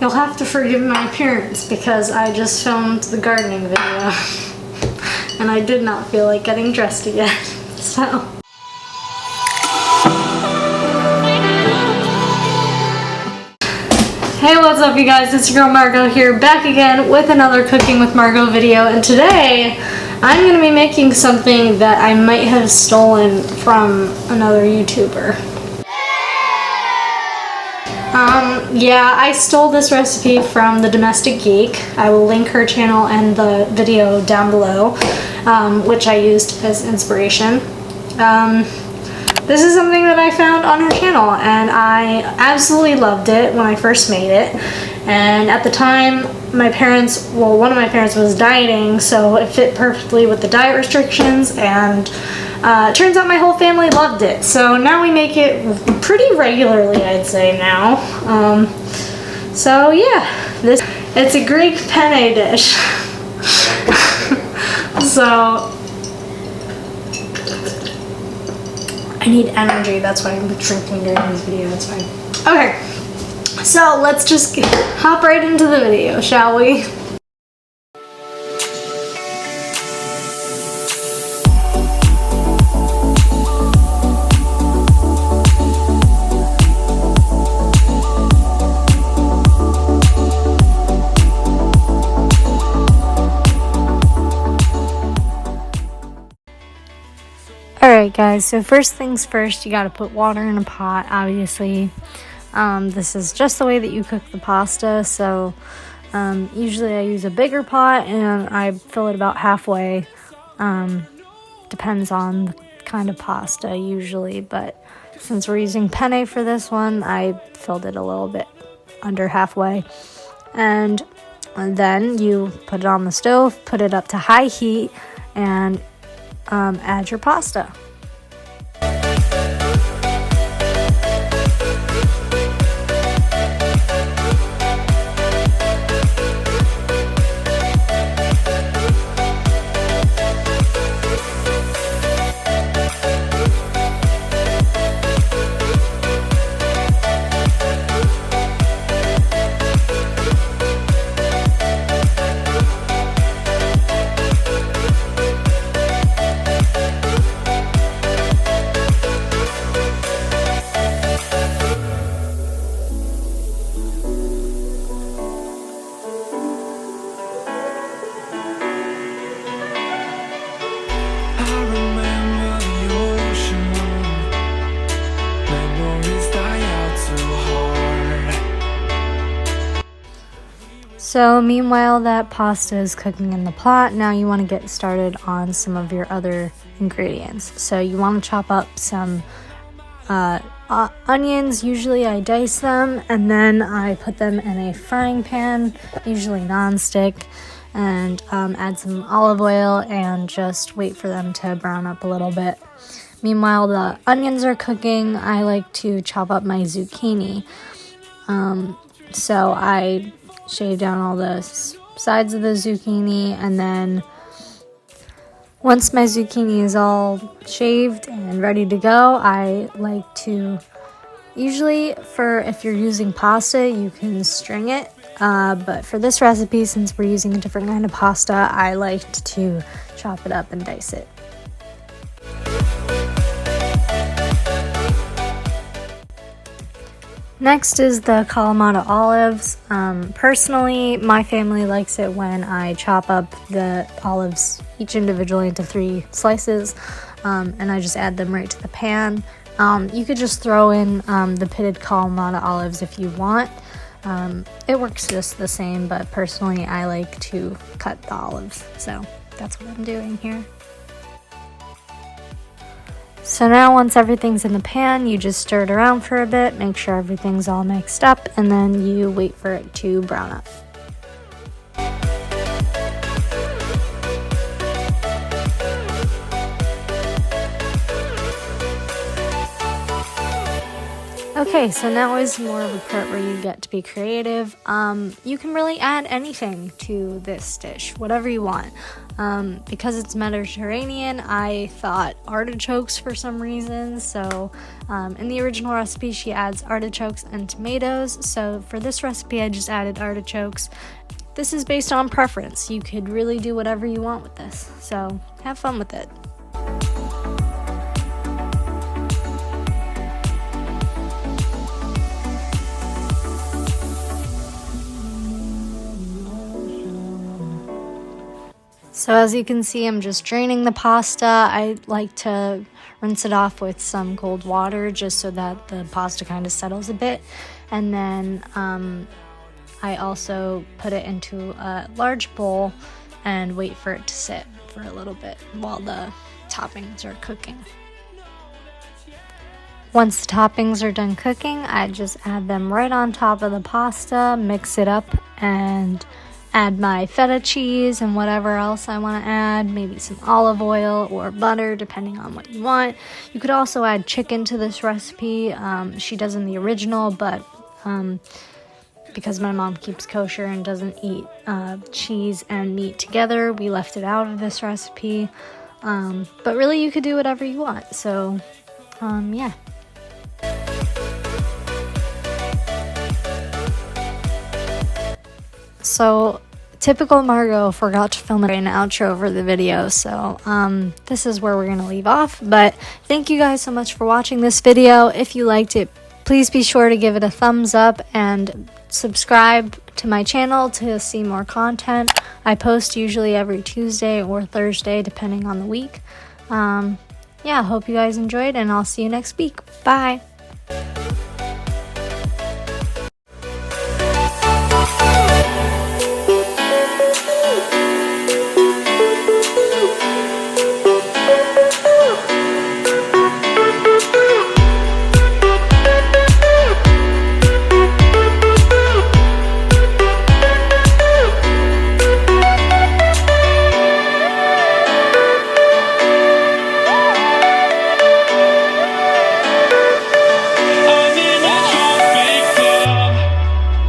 You'll have to forgive my appearance because I just filmed the gardening video and I did not feel like getting dressed again, so. Hey, what's up you guys? It's your girl Margot here, back again with another Cooking with Margot video, and today I'm going to be making something that I might have stolen from another YouTuber. Yeah, I stole this recipe from The Domestic Geek. I will link her channel and the video down below, which I used as inspiration. This is something that I found on her channel, and I absolutely loved it when I first made it. And at the time, one of my parents was dieting, so it fit perfectly with the diet restrictions, and it turns out my whole family loved it. So now we make it pretty regularly, I'd say now. So yeah, it's a Greek penne dish. So I need energy, that's why I'm drinking during this video, it's fine. Okay, so let's just hop right into the video, shall we? Alright guys, so first things first, you gotta put water in a pot, obviously. This is just the way that you cook the pasta, so usually I use a bigger pot and I fill it about halfway. Depends on the kind of pasta usually, but since we're using penne for this one, I filled it a little bit under halfway. And then you put it on the stove, put it up to high heat, and add your pasta. So meanwhile that pasta is cooking in the pot, now you want to get started on some of your other ingredients. So you want to chop up some onions. Usually I dice them and then I put them in a frying pan, usually non-stick, and add some olive oil and just wait for them to brown up a little bit. Meanwhile the onions are cooking, I like to chop up my zucchini. So I shave down all the sides of the zucchini, and then once my zucchini is all shaved and ready to go, I like to, usually if you're using pasta, you can string it, but for this recipe, since we're using a different kind of pasta, I liked to chop it up and dice it. Next is the KALAMATA olives. Personally, my family likes it when I chop up the olives each individually into 3 slices, and I just add them right to the pan. You could just throw in the pitted KALAMATA olives if you want. It works just the same, but personally I like to cut the olives, so that's what I'm doing here. So now once everything's in the pan, you just stir it around for a bit, make sure everything's all mixed up, and then you wait for it to brown up. Okay, so now is more of a part where you get to be creative. You can really add anything to this dish, whatever you want. Because it's Mediterranean, I thought artichokes for some reason. So in the original recipe, she adds artichokes and tomatoes. So for this recipe, I just added artichokes. This is based on preference. You could really do whatever you want with this. So have fun with it. So as you can see, I'm just draining the pasta. I like to rinse it off with some cold water just so that the pasta kind of settles a bit. And then I also put it into a large bowl and wait for it to sit for a little bit while the toppings are cooking. Once the toppings are done cooking, I just add them right on top of the pasta, mix it up, and add my feta cheese and whatever else I want to add, maybe some olive oil or butter depending on what you want. You could also add chicken to this recipe. She does in the original, but because my mom keeps kosher and doesn't eat cheese and meat together, we left it out of this recipe. But really you could do whatever you want. So yeah. So, typical Margot forgot to film an outro for the video, so this is where we're going to leave off. But thank you guys so much for watching this video. If you liked it, please be sure to give it a thumbs up and subscribe to my channel to see more content. I post usually every Tuesday or Thursday, depending on the week. Yeah, hope you guys enjoyed, and I'll see you next week. Bye!